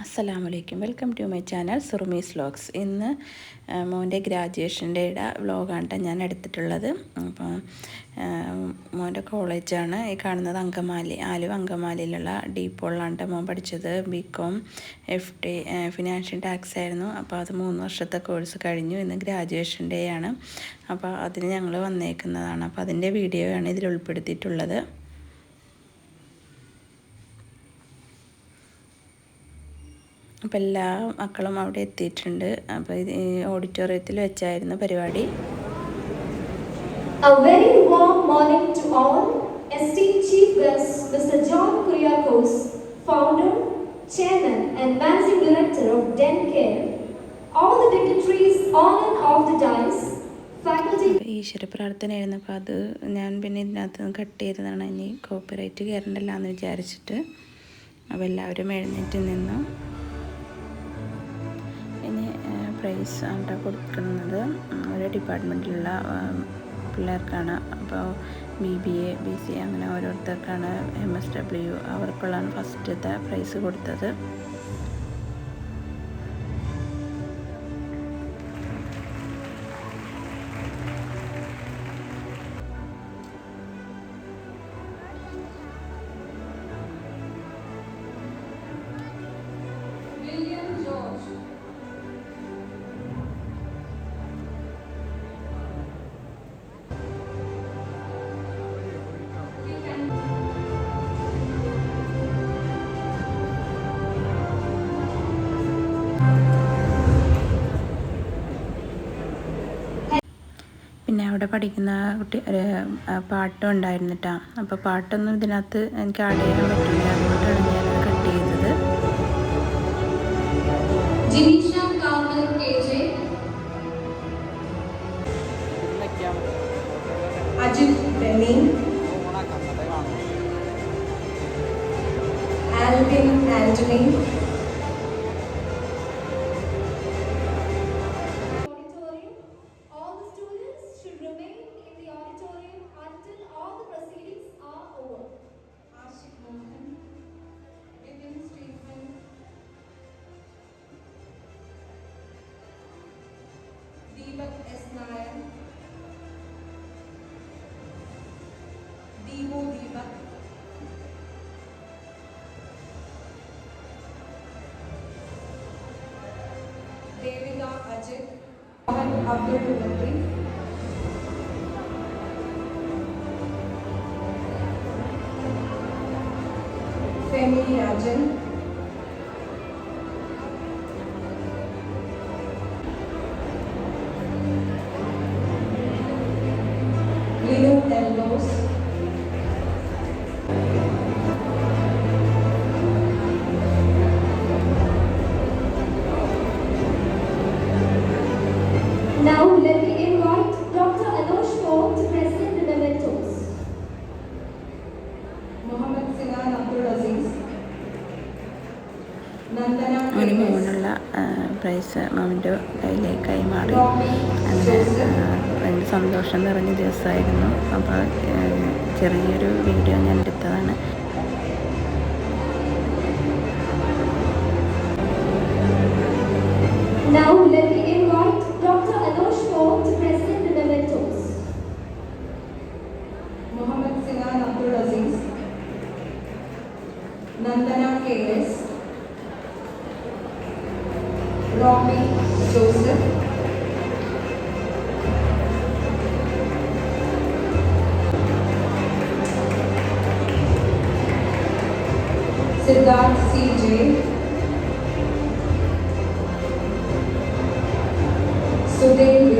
അസ്സലാമലൈക്കും, welcome to my channel Surumi's vlogs. ഇന്ന് മോൻ്റെ ഗ്രാജുവേഷൻ ഡേയുടെ വ്ലോഗാണ് ഞാൻ എടുത്തിട്ടുള്ളത്. അപ്പോൾ മോൻ്റെ കോളേജാണ് ഈ കാണുന്നത്. അങ്കമാലി, ആലുവ അങ്കമാലിയിലുള്ള ഡീപ്പോളിലാണ് മോൻ പഠിച്ചത്. BCom FD ഫിനാൻഷ്യൽ ടാക്സ് ആയിരുന്നു. അപ്പോൾ അത് 3 വർഷത്തെ കോഴ്സ് കഴിഞ്ഞു. ഇന്ന് ഗ്രാജുവേഷൻ ഡേ ആണ്. അപ്പോൾ അതിന് ഞങ്ങൾ വന്നേക്കുന്നതാണ്. അപ്പോൾ അതിൻ്റെ വീഡിയോ ആണ് ഇതിൽ ഉൾപ്പെടുത്തിയിട്ടുള്ളത്. അപ്പോൾ എല്ലാ മക്കളും അവിടെ എത്തിയിട്ടുണ്ട്. അപ്പോൾ ഇത് ഓഡിറ്റോറിയത്തിൽ വെച്ചായിരുന്നു പരിപാടി. A very warm morning to all. Esteemed Chief Guest Mr. John Kuriakose, Founder, Chairman and Managing Director of DenCare, all the dignitaries on and off the dais, faculty. ഈശ്വര പ്രാർത്ഥനയായിരുന്നു. അപ്പോൾ അത് ഞാൻ പിന്നെ ഇതിനകത്ത് കട്ട് ചെയ്തതാണ്. ഇനി കോപ്പിറൈറ്റ് കയറണ്ടല്ലോ എന്ന് വിചാരിച്ചിട്ട്. അപ്പോൾ എല്ലാവരും എഴുന്നേറ്റ് നിന്നു. ഇനി പ്രൈസ് ആണ് കൊടുക്കുന്നത്. ഓരോ ഡിപ്പാർട്ട്മെൻറ്റിലുള്ള പിള്ളേർക്കാണ്. അപ്പോൾ BBA BCA അങ്ങനെ ഓരോരുത്തർക്കാണ്. MSW അവർക്കുള്ളതാണ് ഫസ്റ്റത്തെ പ്രൈസ് കൊടുത്തത്. പിന്നെ അവിടെ പഠിക്കുന്ന കുട്ടി ഒരു പാട്ടും ഉണ്ടായിരുന്നു കേട്ടോ. അപ്പോൾ പാട്ടൊന്നും ഇതിനകത്ത് എനിക്ക് ആഡ് ചെയ്യാൻ പറ്റില്ല. അതുകൊണ്ടാണ് ഞാനത് കട്ട് ചെയ്തത്. Devika Ajit, Abdul Putri, Femi Rajan, Lino Eldos, now let me invite Dr. Anush Paul to present the mementos. Mohammed Sinan Abdul Aziz, Nandana അങ്ങനെ മോനുള്ള പ്രൈസ് മോൻ്റെ കയ്യിലേക്ക് കൈമാറി. അങ്ങനെ ഭയങ്കര സന്തോഷം നിറഞ്ഞ ദിവസമായിരുന്നു. അപ്പോൾ ചെറിയൊരു വീഡിയോ ഞാൻ എടുത്തതാണ്. Now let me invite Dr. Anush Paul to present the mementos. Mohammed Sinan Abdul Aziz, Nandana KS, Robbie Joseph, Siddharth CJ, Sudhir